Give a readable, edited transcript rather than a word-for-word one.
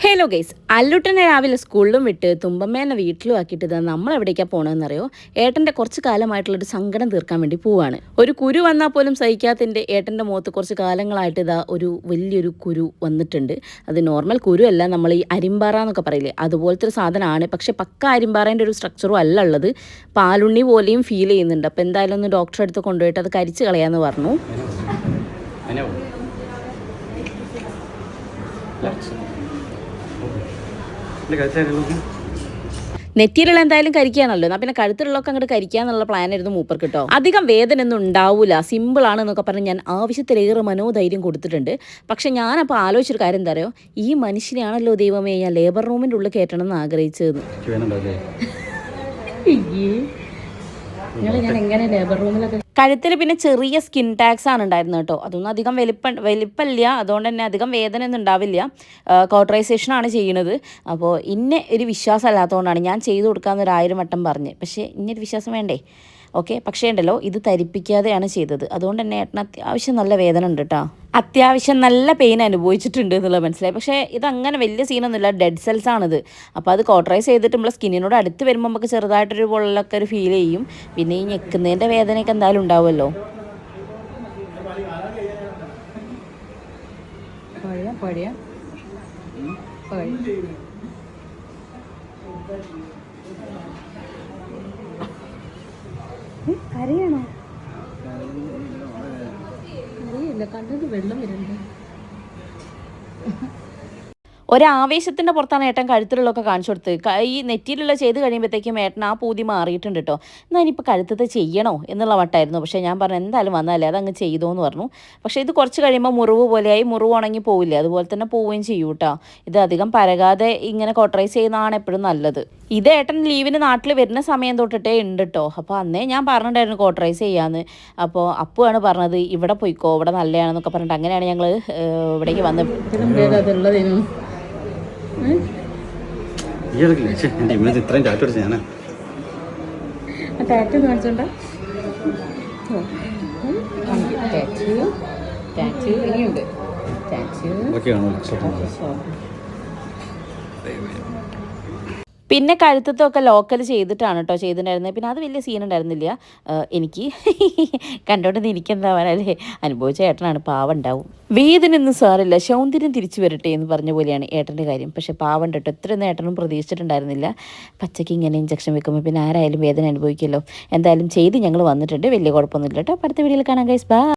Hello guys, അല്ലുട്ടനെ രാവിലെ സ്കൂളിലും വിട്ട് തുമ്പമ്മേനെ വീട്ടിലും ആക്കിയിട്ട് നമ്മൾ എവിടേക്കാണ് പോകണമെന്നറിയോ? ഏട്ടൻ്റെ കുറച്ച് കാലമായിട്ടുള്ളൊരു സങ്കടം തീർക്കാൻ വേണ്ടി പോവാണ്. ഒരു കുരു വന്നാൽ പോലും സഹിക്കാത്തതിൻ്റെ ഏട്ടൻ്റെ മുഖത്ത് കുറച്ച് കാലങ്ങളായിട്ട് ഒരു വലിയൊരു കുരു വന്നിട്ടുണ്ട്. അത് നോർമൽ കുരു അല്ല, നമ്മൾ ഈ അരിമ്പാറ എന്നൊക്കെ പറയില്ലേ, അതുപോലത്തെ ഒരു സാധനമാണ്. പക്ഷേ പക്ക അരിമ്പാറേൻ്റെ ഒരു സ്ട്രക്ചറും അല്ല ഉള്ളത്. പാലുണ്ണി പോലെയും ഫീൽ ചെയ്യുന്നുണ്ട്. അപ്പോൾ എന്തായാലും ഒന്ന് ഡോക്ടറെ അടുത്ത് കൊണ്ടുപോയിട്ട് അത് കരിച്ച് കളയാമെന്ന് പറഞ്ഞു. നെറ്റിയിലുള്ള എന്തായാലും കരിക്കാണല്ലോ, എന്നാൽ പിന്നെ കഴുത്തിലുള്ളൊക്കെ അങ്ങോട്ട് കരിക്കാന്നുള്ള പ്ലാനായിരുന്നു മൂപ്പർക്ക് കേട്ടോ. അധികം വേദന ഒന്നും ഉണ്ടാവില്ല, സിമ്പിളാണെന്നൊക്കെ പറഞ്ഞ് ഞാൻ ആവശ്യത്തിലേറെ മനോധൈര്യം കൊടുത്തിട്ടുണ്ട്. പക്ഷെ ഞാനപ്പോൾ ആലോചിച്ചൊരു കാര്യം എന്താ പറയുക, ഈ മനുഷ്യനെയാണല്ലോ ദൈവമേ ഞാൻ ലേബർ റൂമിൻ്റെ ഉള്ളിൽ കയറ്റണം എന്ന് ആഗ്രഹിച്ചത്. ഞാൻ എങ്ങനെ ലേബർ റൂമിലൊക്കെ കഴുത്തിൽ പിന്നെ ചെറിയ സ്കിൻ ടാക്സ് ആണ് ഉണ്ടായിരുന്നത് കേട്ടോ. അതൊന്നും അധികം വലിപ്പമില്ല, അതുകൊണ്ട് തന്നെ അധികം വേദന ഒന്നും ഉണ്ടാവില്ല. കോട്ടറൈസേഷനാണ് ചെയ്യുന്നത്. അപ്പോൾ ഇന്നെ ഒരു വിശ്വാസം അല്ലാത്തതുകൊണ്ടാണ് ഞാൻ ചെയ്തു കൊടുക്കാമെന്ന് 1000 വട്ടം പറഞ്ഞ്. പക്ഷേ ഇന്നൊരു വിശ്വാസം വേണ്ടേ? ഓക്കെ, പക്ഷേ ഉണ്ടല്ലോ, ഇത് തരിപ്പിക്കാതെയാണ് ചെയ്തത്. അതുകൊണ്ട് തന്നെ ഏട്ടന് അത്യാവശ്യം നല്ല വേദന ഉണ്ട് കേട്ടോ. അത്യാവശ്യം നല്ല പെയിൻ അനുഭവിച്ചിട്ടുണ്ട് എന്നുള്ളത് മനസ്സിലായി. പക്ഷേ ഇതങ്ങനെ വലിയ സീനൊന്നുമില്ല, ഡെഡ് സെൽസ് ആണിത്. അപ്പോൾ അത് കോട്ടറൈസ് ചെയ്തിട്ട് നമ്മളെ സ്കിന്നിനോട് അടുത്ത് വരുമ്പോൾ നമുക്ക് ചെറുതായിട്ടൊരു പൊള്ളലൊക്കെ ഒരു ഫീൽ ചെയ്യും. പിന്നെ ഈ ഞെക്കുന്നതിൻ്റെ വേദനയൊക്കെ എന്തായാലും ഉണ്ടാവുമല്ലോ. കരയണോ? കരയില്ല, കണ്ടത് വെള്ളം വരുന്നുണ്ട്. ഒരാവേശത്തിൻ്റെ പുറത്താണ് ഏട്ടൻ കഴുത്തിലുള്ളതൊക്കെ കാണിച്ചു കൊടുത്തത്. ഈ നെറ്റിയിലുള്ള ചെയ്ത് കഴിയുമ്പോഴത്തേക്കും ഏട്ടൻ ആ പൂതി മാറിയിട്ടുണ്ട് കേട്ടോ. എന്നാൽ ഇനിയിപ്പോൾ കഴുത്തത് ചെയ്യണോ എന്നുള്ള വട്ടായിരുന്നു. പക്ഷേ ഞാൻ പറഞ്ഞു എന്തായാലും വന്നാലേ അതങ്ങ് ചെയ്തോ എന്ന് പറഞ്ഞു. പക്ഷേ ഇത് കുറച്ച് കഴിയുമ്പോൾ മുറിവ് പോലെയായി, മുറിവ് ഉണങ്ങി പോവില്ലേ, അതുപോലെ തന്നെ പോവുകയും ചെയ്യും കേട്ടോ. ഇത് അധികം പരകാതെ ഇങ്ങനെ കോട്ടറൈസ് ചെയ്യുന്നതാണ് എപ്പോഴും നല്ലത്. ഇത് ഏട്ടൻ ലീവിന് നാട്ടിൽ വരുന്ന സമയം തൊട്ടിട്ടേ ഉണ്ട് കേട്ടോ. അപ്പോൾ അന്നേ ഞാൻ പറഞ്ഞിട്ടുണ്ടായിരുന്നു കോട്ടറൈസ് ചെയ്യാമെന്ന്. അപ്പോൾ അപ്പുവാണ് പറഞ്ഞത് ഇവിടെ പോയിക്കോ, ഇവിടെ നല്ലതാണെന്നൊക്കെ പറഞ്ഞിട്ട് അങ്ങനെയാണ് ഞങ്ങൾ ഇവിടേക്ക് വന്നത്. പിന്നെ കഴുത്തത്തൊക്കെ ലോക്കൽ ചെയ്തിട്ടാണ് കേട്ടോ ചെയ്തിട്ടുണ്ടായിരുന്നത്. പിന്നെ അത് വലിയ സീൻ ഉണ്ടായിരുന്നില്ല എനിക്ക്. കണ്ടോണ്ടെന്ന് എനിക്കെന്താവാനല്ലേ, അനുഭവിച്ച ഏട്ടനാണ്, പാവം ഉണ്ടാവും. വേദനയൊന്നും സാറില്ല, സൗന്ദര്യം തിരിച്ചു വരട്ടെ എന്ന് പറഞ്ഞ പോലെയാണ് ഏട്ടൻ്റെ കാര്യം. പക്ഷേ പാവം കേട്ടോ, ഇത്രയൊന്നും ഏട്ടനും പ്രതീക്ഷിച്ചിട്ടുണ്ടായിരുന്നില്ല. പച്ചയ്ക്ക് ഇങ്ങനെ ഇഞ്ചക്ഷൻ വെക്കുമ്പോൾ പിന്നെ ആരായാലും വേദന അനുഭവിക്കുമല്ലോ. എന്തായാലും ചെയ്ത് ഞങ്ങൾ വന്നിട്ടുണ്ട്, വലിയ കുഴപ്പമൊന്നുമില്ല കേട്ടോ. അടുത്ത വീഡിയോയിൽ കാണാം ഗൈസ്, ബൈ.